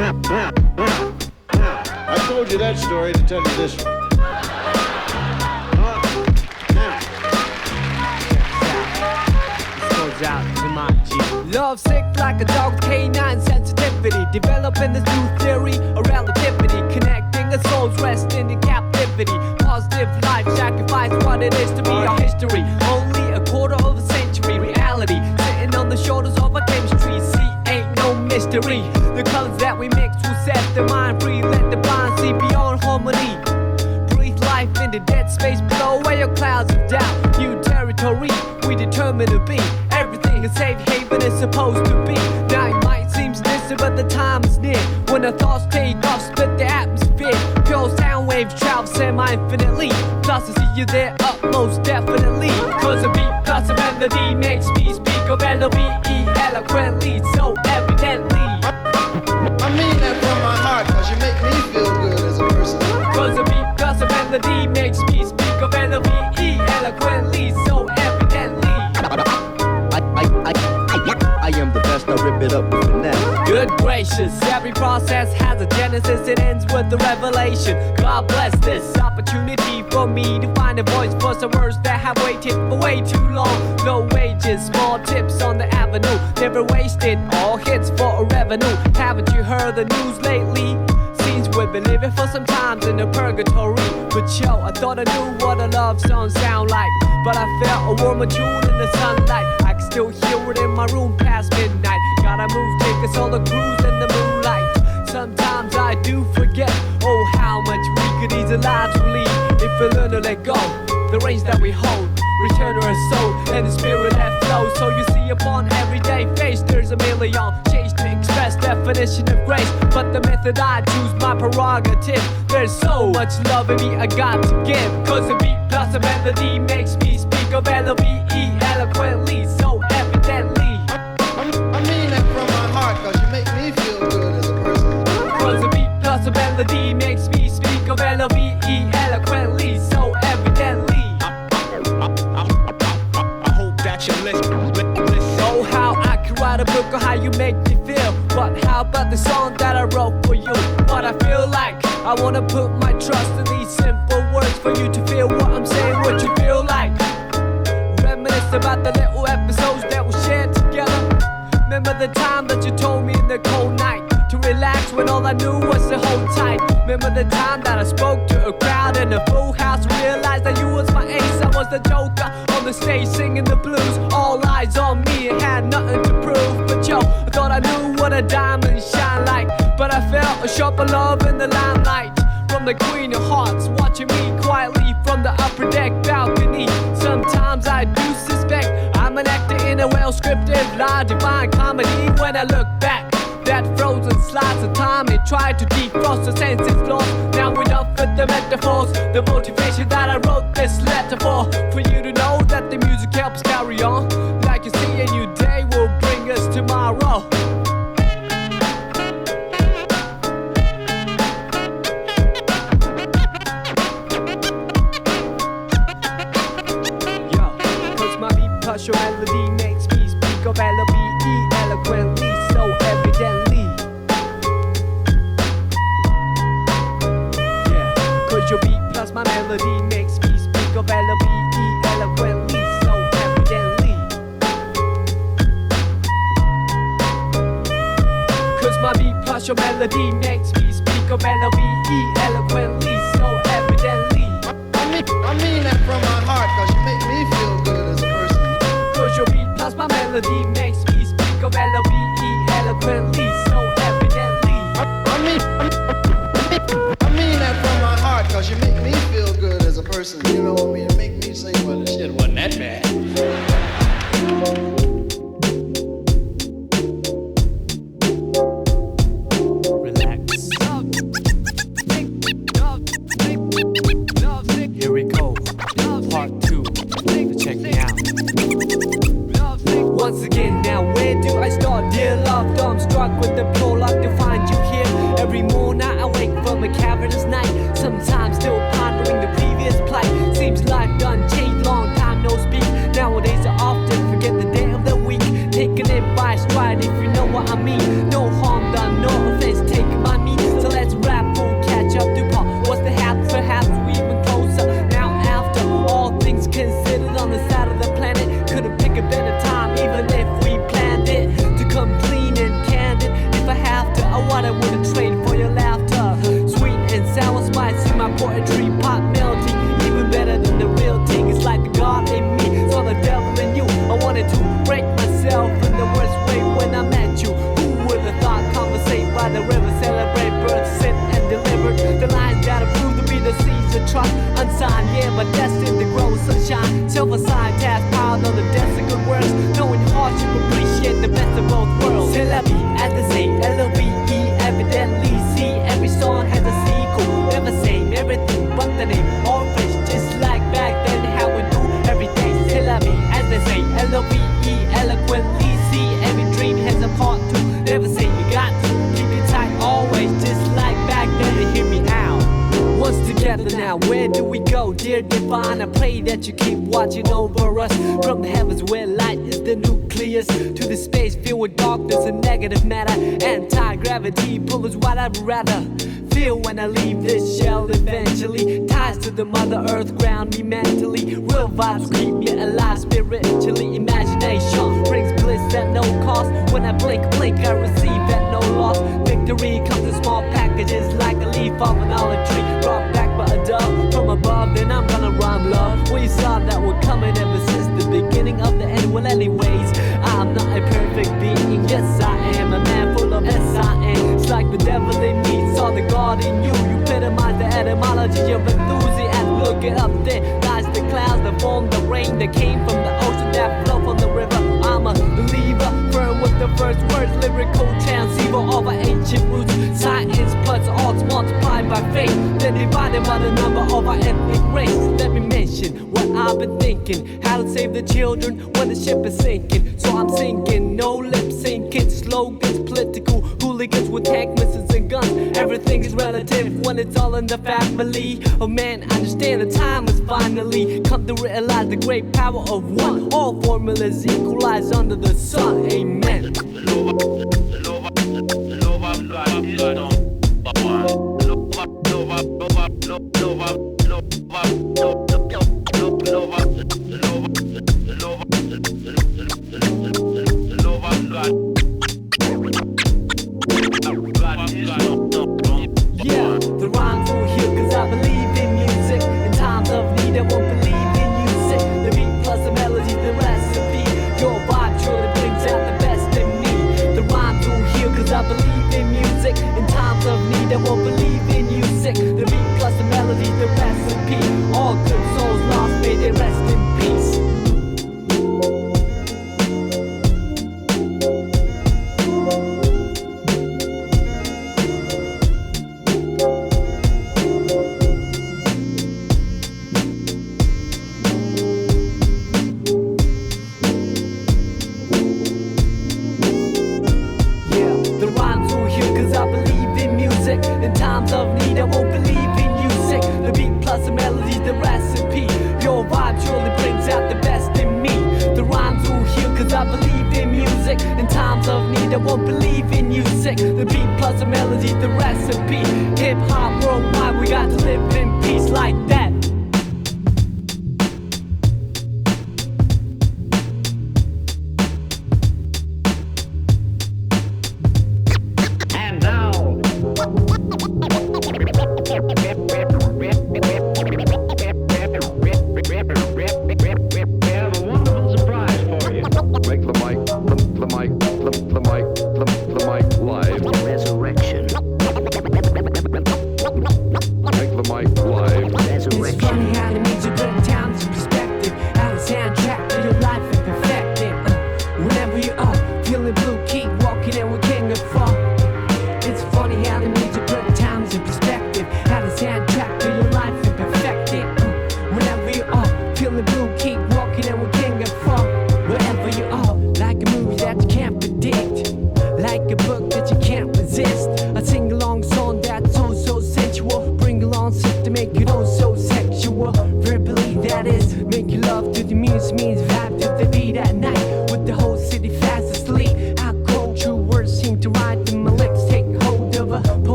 I told you that story to tell you this one. Out to my G. Love sick like a dog with canine sensitivity. Developing this new theory of relativity. Connecting a soul's resting in captivity. Positive life sacrifice what it is to be our history. Only a quarter of a century reality. Sitting on the shoulders of our chemistry. See, ain't no mystery. The colors that we mix will set the mind free. Let the blind see beyond harmony. Breathe life into dead space. Blow away your clouds of doubt. New territory we determined to be. Everything a safe haven is supposed to be. Now it might seem distant, but the time is near. When the thoughts take off, split the atmosphere. Pure sound waves travel semi-infinitely. Plus I see you there up most definitely. Cause a beat plus a melody makes me speak of L-O-V-E eloquently, so evidently. I mean that from my heart, cause you make me feel good as a person. Cause a beat plus a melody makes me speak of L-O-V-E eloquently, so evidently. I am the best, I rip it up with finesse. Good gracious, every process has a genesis, it ends with the revelation. God bless this opportunity for me to find a voice for some words that have waited for way too long. Low wages, small tips on the avenue, never wasted, all hits for a revenue. Haven't you heard the news lately? Seems we've been living for some times in a purgatory. But yo, I thought I knew what a love song sound like, but I felt a warmer tune in the sunlight. I can still hear it in my room past midnight. Gotta move, take a solo cruise in the moonlight. Sometimes I do forget, oh how much we could ease lives we lead if we learn to let go. The reins that we hold, return to our soul and the spirit that flows. So you see upon everyday face there's a million shades to express definition of grace. But the method I choose, my prerogative. There's so much love in me I got to give. Cause a beat plus a melody makes me speak of L-O-V-E eloquently, so evidently. I mean that from my heart, cause you make me feel good as a person. Cause a beat plus a melody makes me speak of L-O-V-E eloquently, so evidently. I hope that you listen. Oh, how I could write a book on how you make me feel. But how about the song that I wrote for you? What I feel like, I wanna put my trust in these simple words for you to feel what I'm saying, what you feel like. Reminisce about the little episodes that we shared together. Remember the time that you told me in the cold night to relax when all I knew was to hold tight. Remember the time that I spoke to a crowd in a full house, realized that you was my ace, I was the joker on the stage singing the blues. All eyes on me and had nothing to prove. But yo, I thought I knew what a diamond shine like, but I felt a sharper love in the limelight from the Queen of Hearts, watching me quietly from the upper deck balcony. Sometimes I do suspect I'm an actor in a well-scripted, live divine comedy. When I look back, that frozen slice of time, it tried to defrost the senses lost. Now we're done with the metaphors, the motivation that I wrote this letter for you to know that the music helps carry on. Like you see, a new day will bring us tomorrow. Your melody makes me speak of L-O-V-E eloquently, so evidently. Yeah, cause your beat plus my melody makes me speak of L-O-V-E eloquently, so evidently. Cause my beat plus your melody makes me speak of L-O-V-E eloquently, so evidently. I mean that from my heart, cause you make me feel good as a person. Cause your beat plus my melody makes me speak of L-O-V-E eloquently, so evidently. I mean that from my heart, cause you make me feel good as a person. You know what I mean? Make me say, well, this shit wasn't that bad. Here we go, part 2, check me out. Once again, now where do I start? Dear love, dumbstruck with the prologue to find you here. Every morning I wake from a cavernous night, sometimes still pondering the previous plight. Seems life done changed, long time no speak. Nowadays I often forget the day of the week, taking it by stride if you know what I mean. No harm done, no offense taken. now, where do we go? Dear divine, I pray that you keep watching over us. From the heavens where light is the nucleus, to the space filled with darkness and negative matter. Anti-gravity pull us what I'd rather feel when I leave this shell eventually. Ties to the mother earth ground me mentally. Real vibes keep me alive spiritually. Imagination brings bliss at no cost. When I blink, I receive at no loss. Victory comes in small packages like a leaf off an olive tree. Brought back by a dove from above, then I'm gonna rhyme love. We saw that we're coming ever since the beginning of the end. Well anyways, I'm not a perfect being. Yes I am a man full of S-I-N. It's like the devil in me saw the God in you. You epitomize the etymology of enthusiasm. Look it up there, lies the clouds that form the rain that came from the ocean that flow from the river. I'm a believer, firm with the first words, lyrical transceiver of our ancient roots. Science plus arts multiplied by faith, then divided by the number of our ethnic race. Let me mention what I've been thinking, how to save the children when the ship is sinking. So I'm singing, no lip syncing, slogans, political hooligans with tank missiles and guns. Everything is relative when it's all in the family. Oh man, I understand the time has finally come to realize the great power of one. All formulas equalize under the sun. Amen. Yeah, the rhymes will heal cause I believe in music. In times of need I won't believe in music. The beat plus the melody, the recipe. Your vibe truly brings out the best in me. The rhymes will heal cause I believe in music. In times of need I won't believe in music. The beat plus the melody, the recipe. All good souls lost, may they rest in peace. In times of need I won't believe in music. The beat plus the melody, the recipe. Your vibe surely brings out the best in me. The rhymes will heal cause I believe in music. In times of need I won't believe in music. The beat plus the melody, the recipe. Hip hop worldwide, we got to live in peace like that.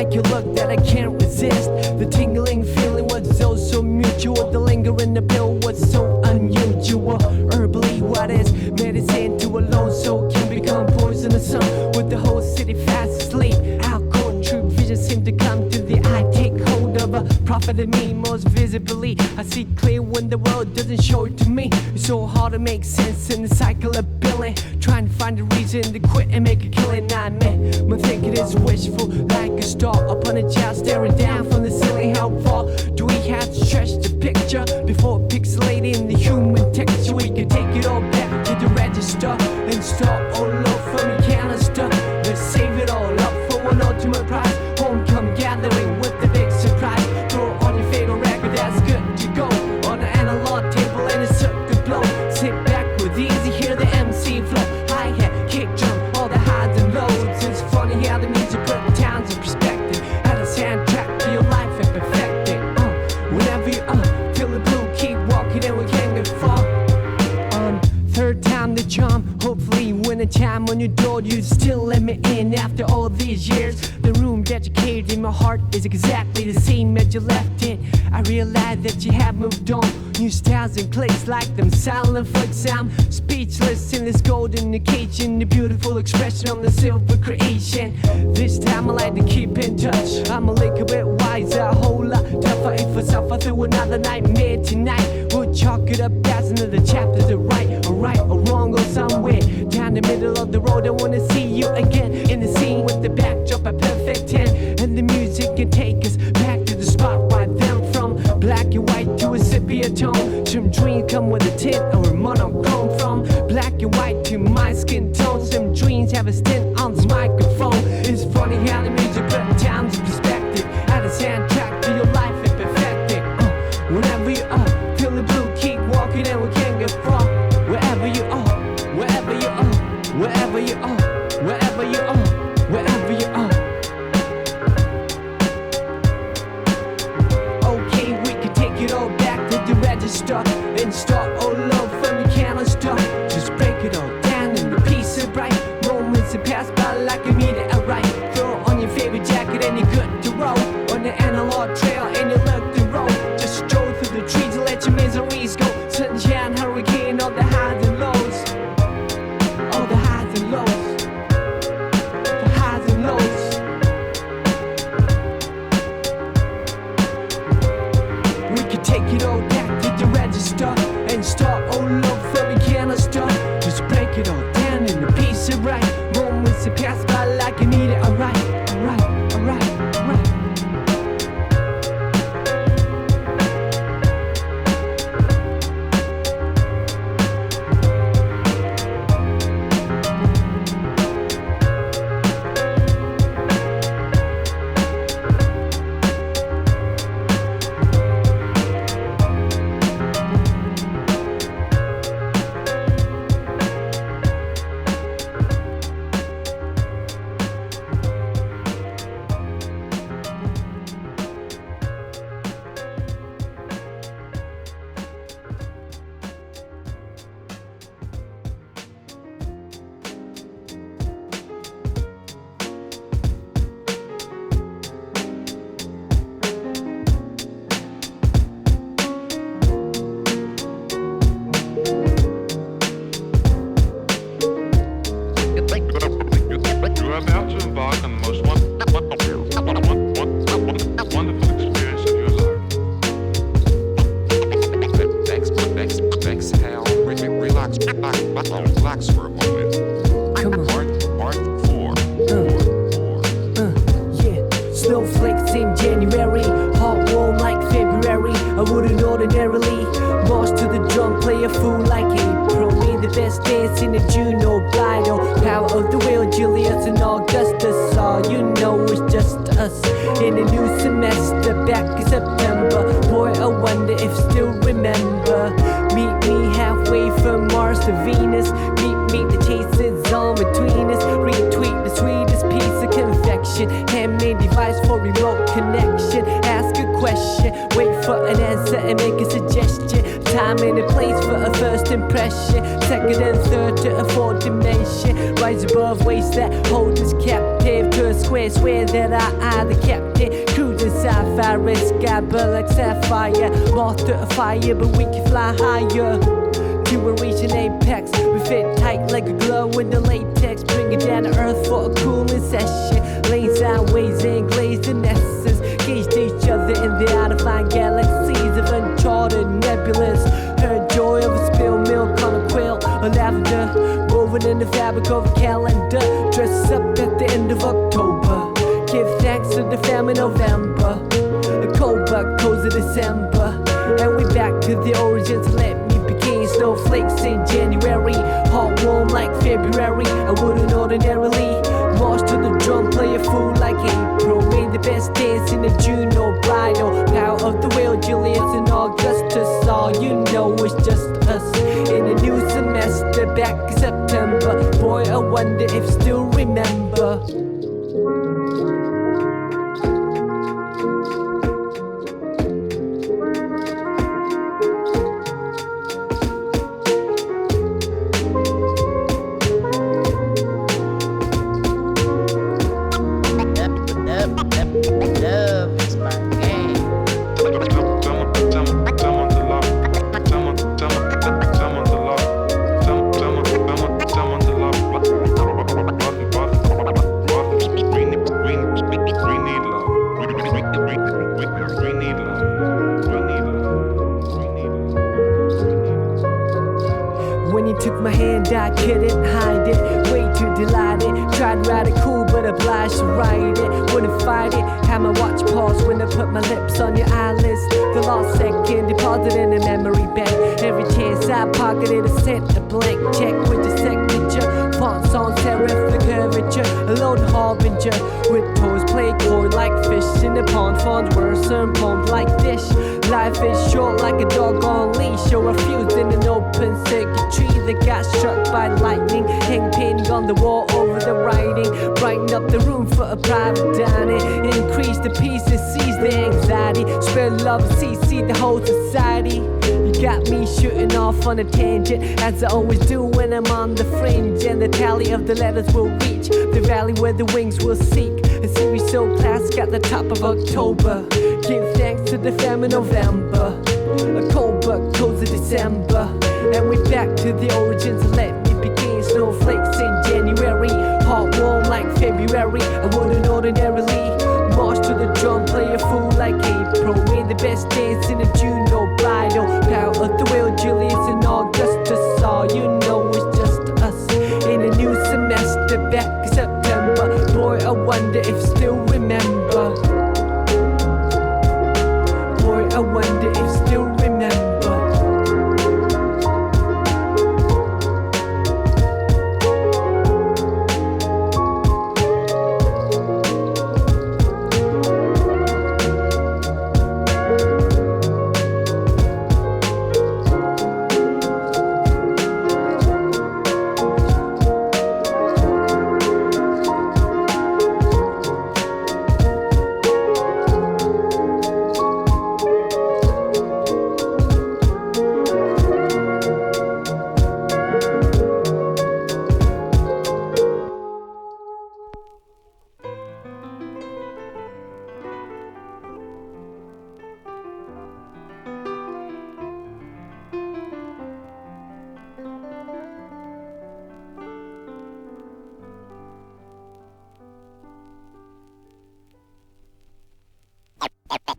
like your look that I can't resist. The tingling feeling was so mutual. The lingering appeal was so unusual. Herbally, what is medicine to a lone soul can become poisonous. With the whole city fast asleep. How cold true vision seem to come to the eye. Take hold of a prophet in me most visibly. I see clear when the world doesn't show it to me. It's so hard to make sense in the cycle of billing. Trying to find a reason to quit and make a killing. I admit my thinking is wishful, like a star upon a child staring down from the ceiling. How far do we have to stretch the picture before pixelating the human texture? We can take it all back to the register and start all over from the canister. Let's save it all up for one ultimate prize. Homecoming gathering with the big surprise. Throw on your favorite record that's good to go on the analog table and a circuit blow. Sit back with easy, hear the MC flow. Hi-hat, kick drum, all the highs and lows. It's funny how the music put towns in perspective. Add a soundtrack to your life and perfect it. Whenever you feel the blue, keep walking and we can't get far. Third time the charm. Hopefully when a chime on your door you still let me in after all these years. The room that you carried in my heart is exactly the same as you left it. I realize that you have moved on. New styles and clicks like them silent flicks. I'm speechless in this golden occasion. The beautiful expression on the silver creation. This time I like to keep in touch. I'm a little bit wiser, a whole lot tougher. If I suffer through another nightmare tonight, we'll chalk it up as another chapter to write. Or right or wrong or somewhere down the middle of the road. I wanna see you again in the scene with the backdrop a perfect 10. And the music can take us back to the spot right then. From black and white to a sepia tone. Some dreams come with a tint or a monochrome. From black and white to my skin tone. Some dreams have a stint on this microphone. It's funny how the music put times in perspective. Add a soundtrack to your life and perfect it. Whenever you feel the blue, keep walking and we can't get far. Wherever you are, wherever you are, wherever you are, wherever you are, wherever you are. Okay, we can take it all back to the register and start all over from the canister. Just break it all down in the piece of bright moments that pass by like a meteorite. Throw on your favorite jacket and you're good to roll on the analog trail and you look the road. Just stroll through the trees and let your miseries go. Sunshine, hurricane, all the highs and lows. All the highs and lows. The highs and lows. We can take it all back to the register and start all over from the canister. Just break it all down in a piece of right moments that pass by like a meteorite. Alright, alright, alright. Relax for a moment. Come on. Part 4. Yeah, snowflakes in January, hot warm like February. I wouldn't ordinarily march to the drum, play a fool like April. Me the best dance in the June or Blido. Power of the wheel, Julius and Augustus. All you know is just us in a new semester back in September. Boy, I wonder if still remember. Meet me halfway from Mars to Venus. Meet the taste is on between us. Retweet the sweetest piece of confection. Handmade device for remote connection. Ask a question, wait for an answer and make a suggestion. Time and a place for a first impression. Second and third to a fourth dimension. Rise above ways that hold us captive to a swear that I the captain. Cruising Starfarer sky, but like sapphire. Moth to a fire, but we can fly higher. Till we reach an apex, we fit tight like a glove with the latex. Bring it down to earth for a cooling session. Laying sideways and glazed in essence. Gauged each other in the out-of-fine galaxies of uncharted nebulas. Heard joy of a spilled milk on a quilt or lavender. Woven in the fabric of a calendar. Dress up at the end of October. Give thanks to the family November. A cold but cozy December. And we back to the origins. Let me begin. Snowflakes in January. Hot warm like February. I wouldn't ordinarily march to the drum, play a fool like April. Made the best dance in the June or bridal. Power of the wheel, Julius and Augustus. All you know is just us. In a new semester, back in September. Boy, I wonder if you still remember. When you took my hand, I couldn't hide it. Way too delighted. Tried to ride it cool, but obliged to ride it. Wouldn't fight it. Had my watch pause when I put my lips on your eyelids. The lost second deposit in a memory bank. Every chance I pocketed, I sent a blank check with your signature. Fonts on serif, the curvature. A lone harbinger with toes play coy like fish in the pond. Fonts worse and poems like dish. Life is short like a dog on leash. Or a fuse in an open circuitry that got struck by lightning. Hang painting on the wall over the writing. Brighten up the room for a private dining. Increase the pieces, seize the anxiety. Spread love and see the whole society. You got me shooting off on a tangent, as I always do when I'm on the fringe. And the tally of the letters will reach the valley where the wings will seek. A series so classic at the top of October. Give thanks to the family November. A cold but cozy December. And we're back to the origins. Let me begin. Snowflakes in January. Hot warm like February. I wouldn't ordinarily march to the drum, play a fool like April. Made the best dance in a June or bridal. Power of the wheel, Julius and Augustus. All you know is just us. In a new semester, back in September. Boy, I wonder if you still remember. Boy, I wonder if you still remember.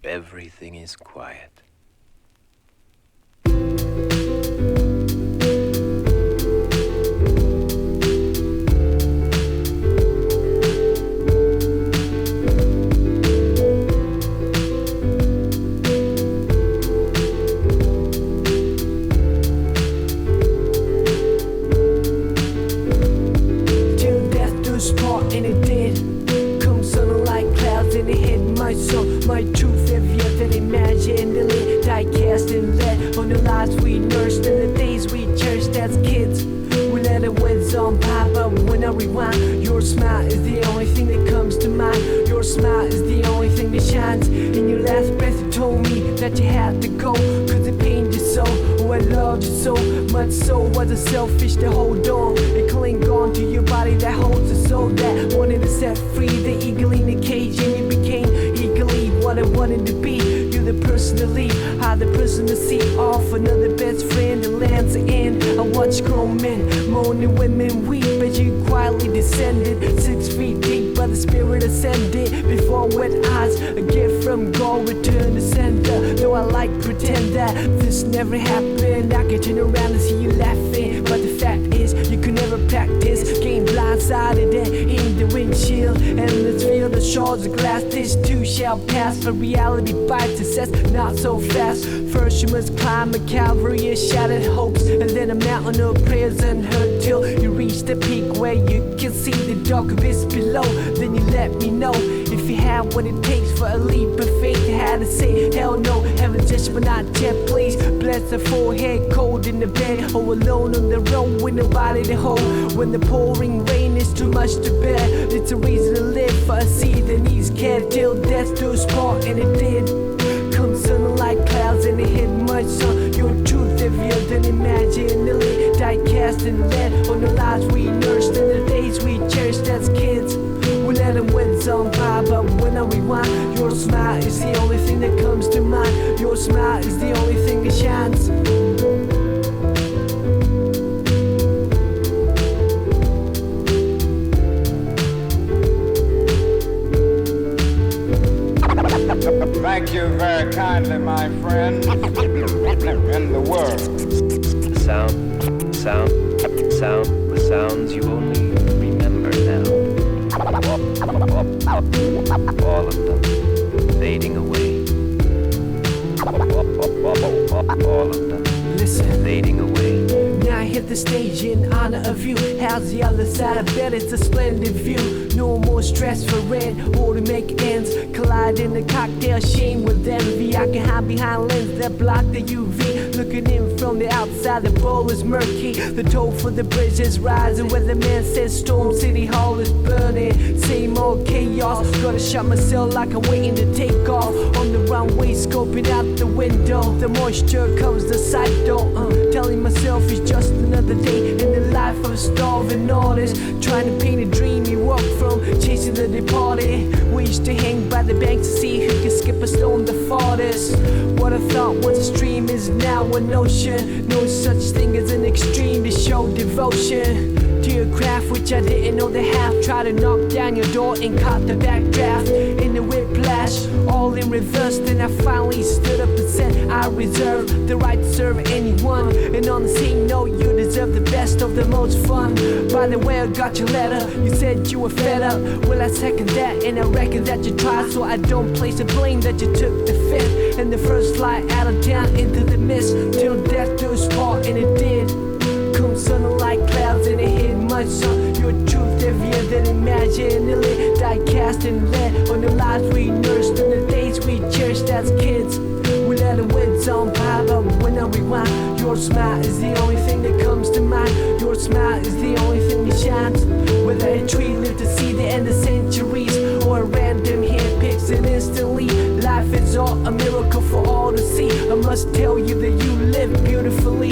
Everything is quiet. Till death do us part, and it did. Come sun like clouds, and it hit my soul. My truth heavier than imagined. The lit die cast and let on the lives we nursed and the days we cherished as kids. We let it whiz on by, but when I rewind, your smile is the only thing that comes to mind. Your smile is the only thing that shines. In your last breath you told me that you had to go, cause it pained you so. Oh, I loved you so much, so was it selfish to hold on and cling on to your body that holds a soul that wanted to set free the eagle watch grown men moaning, women weep as you quietly descended 6 feet deep, but the spirit ascended before wet eyes. A gift from God, return to sender. Though I like pretend that this never happened, I can turn around and see you laughing, but the fact is you could never practice. Getting blindsided in the windshield, and let's feel the shards of glass. This too shall pass, but reality bites us not so fast. First you must climb a Calvary of shattered hopes, and then a mountain of prayers unheard, till you reach the peak where you can see the dark abyss below. Then you let me know if you have what it takes for a leap of faith. You had to say hell no, heaven just but not yet. Please bless the forehead, cold in the bed, or alone on the road with nobody to hold. When the pouring rain is too much to bear, it's a reason to live for a seed that needs care till death do us part, and it did. Come sun like clouds and it hit much sun. Your truth heavier than imaginally, die cast and lead on the lives we nursed and the days we cherished as kids. We let them win some by, but when I rewind, your smile is the only thing that comes to mind. Your smile is the only thing that shines. Thank you very kindly, my friend. In the world. The sounds you only remember now. All of them fading away. All of them listen, fading away. Now I hit the stage in honor of you. How's the other side? I bet it's a splendid view. No more stress for rent or to make ends. Collide in the cocktail sheen with envy. I can hide behind lenses that block the UV. Looking in from the outside, the bowl is murky. The toll for the bridge is rising. Where the man says Storm City Hall is burning. Same old chaos. Gotta shut myself like I'm waiting to take off. On the runway, scoping out the window. The moisture covers the sight door. Telling myself it's just another day in the life of a starving artist. Trying to paint a dream you walk from, chasing the departed. We used to hang by the banks to see who can skip a stone the farthest. What I thought was a stream is now an ocean. No such thing as an extreme to show devotion to your craft, which I didn't know they have. Try to knock down your door and caught the backdraft in the whiplash, all in reverse. Then I finally stood up and said I reserve the right to serve anyone. And on the same note, you deserve the best of the most fun. By the way, I got your letter. You said you were fed up. Well, I second that, and I reckon that you tried, so I don't place the blame that you took the fifth and the first flight out of town into the mist till death do us part, and it did. Come sun like clouds and it hit much sun. Your truth heavier than imaginally, die cast and lead on the lives we nursed and the days we cherished as kids. We let the winds on by, but when I rewind, your smile is the only thing that comes to mind. Your smile is the only thing that shines. Whether a tree lived to see the end of centuries, or a random hand picks it instantly, life is all a miracle for all to see. I must tell you that you live beautifully.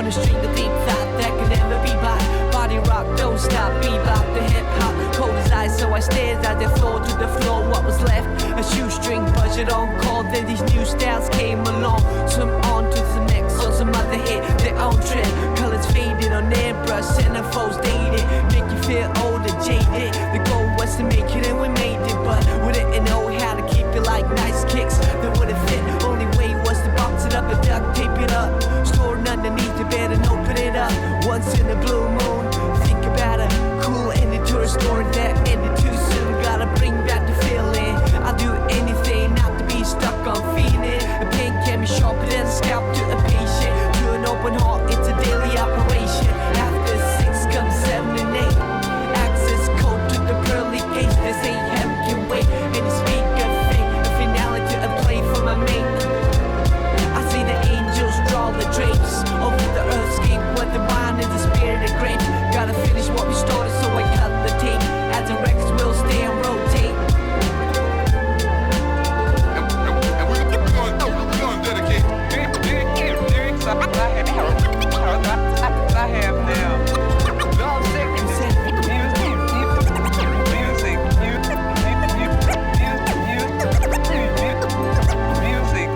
a string of deep thought that can never be bought. Body rock, don't stop, bebop, the hip hop. Cold as ice, so I stared at the floor to the floor. What was left? A shoestring budget on call. Then these new styles came along. Some on to the next, on some other hit their own trend. Colors faded on airbrush, centerfolds dated. Make you feel old and jaded. The goal was to make it and we made it, but we didn't know how to keep it like nice kicks that wouldn't fit. Only way was to box it up and duct tape it up. Stored underneath the bed and open it up. Once in a blue moon, think about a cool ending to a story that ended too soon. Gotta bring back the feeling. I'll do anything not to be stuck on feeling. A pain can be sharper than a scalp to a patient. To an open heart, it's a daily operation. After 6 comes 7 and 8. Access code to the pearly gates. This ain't heaven can wait. And you speak of fate, a finale to a play for my mate. I see the angels draw the drapes over the earthscape where the wine is the spirit of grapes. Gotta finish what we started, so I cut the tape. As the records will stay and rotate. And we're gonna dedicate lyrics I have now. Music.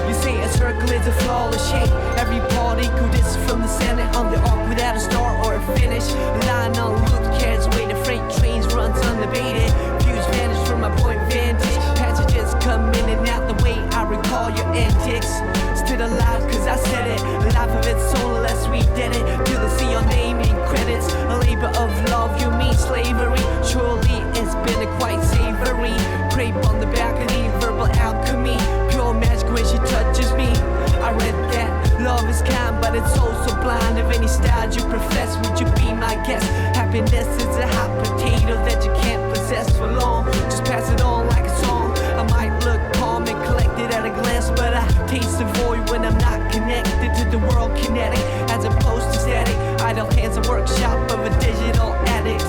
You say a circle is a flawless shape. Every part equal this from the center on the arc without a start or a finish. Line on route carries away the freight trains runs unabated. Views vanish from my point vantage. Passages come in and out the way I recall your antics. Still alive cause I said it. Life of its soul unless we did it. Till the see your name in credits. A labor of love, you mean slavery. Surely it's been a quite savory. Crepe on the back of the verbal alchemy. Pure magic when she touches me. I read that love is kind but it's also blind. Of any style you profess, would you be my guest? Happiness is a hot potato that you can't possess for long. Just pass it on like a song. I might look calm and collected at a glance, but I taste the void when I'm not connected to the world kinetic as opposed to static. Idle hands, a workshop of a digital addict.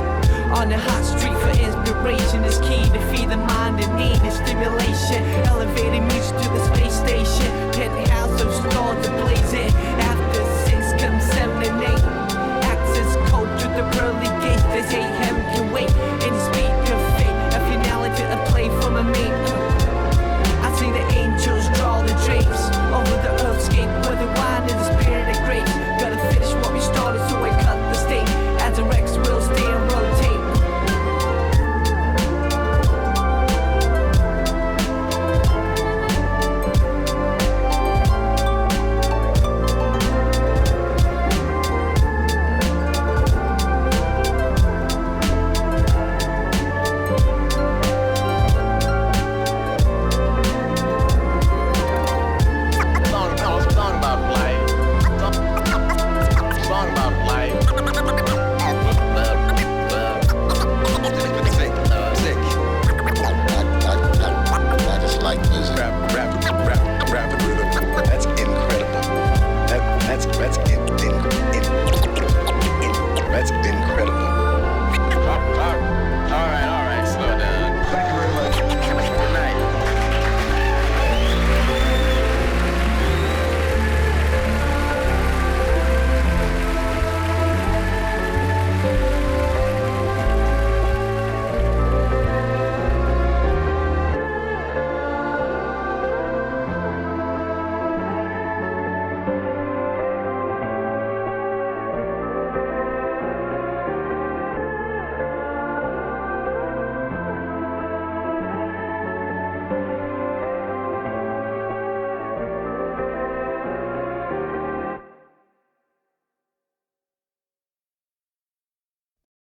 On the hot street for inspiration is key to feed the mind in need of stimulation. Elevating music to the space station. Penthouse of stars ablazing.